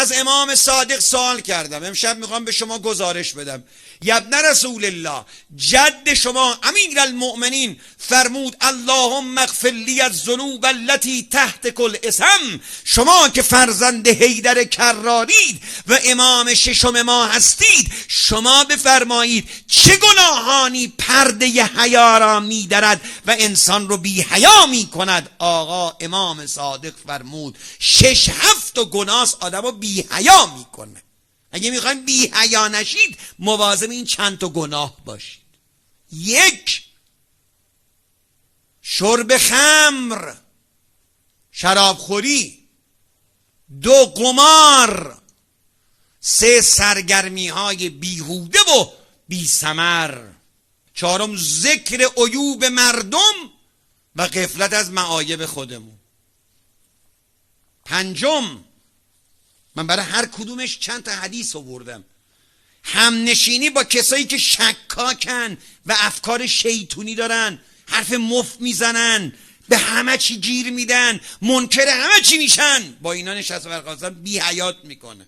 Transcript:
از امام صادق سوال کردم، امشب میخوام به شما گزارش بدم. ابن رسول الله، جد شما امیرالمؤمنین فرمود اللهم اغفر لی الذنوب التي تحت کل اسم. شما که فرزند حیدر کرارید و امام ششم ما هستید، شما بفرمایید چه گناهانی پرده حیا را میدرد و انسان رو بی حیا میکند؟ آقا امام صادق فرمود 6-7 گناه آدم رو بی حیا میکنه. اگه میخواین بی حیا نشید مواظب این چند تا گناه باشید. 1 شرب خمر، شرابخوری. 2 قمار. 3 سرگرمی های بیهوده و بی ثمر. 4 ذکر عیوب مردم و غفلت از معایب خودمون. 5 من برای هر کدومش چند تا حدیث آوردم. همنشینی با کسایی که شکاکن و افکار شیطونی دارن، حرف مفت میزنن، به همه چی گیر میدن، منکر همه چی میشن، با اینا نشست و برخواستن بی حیات میکنه.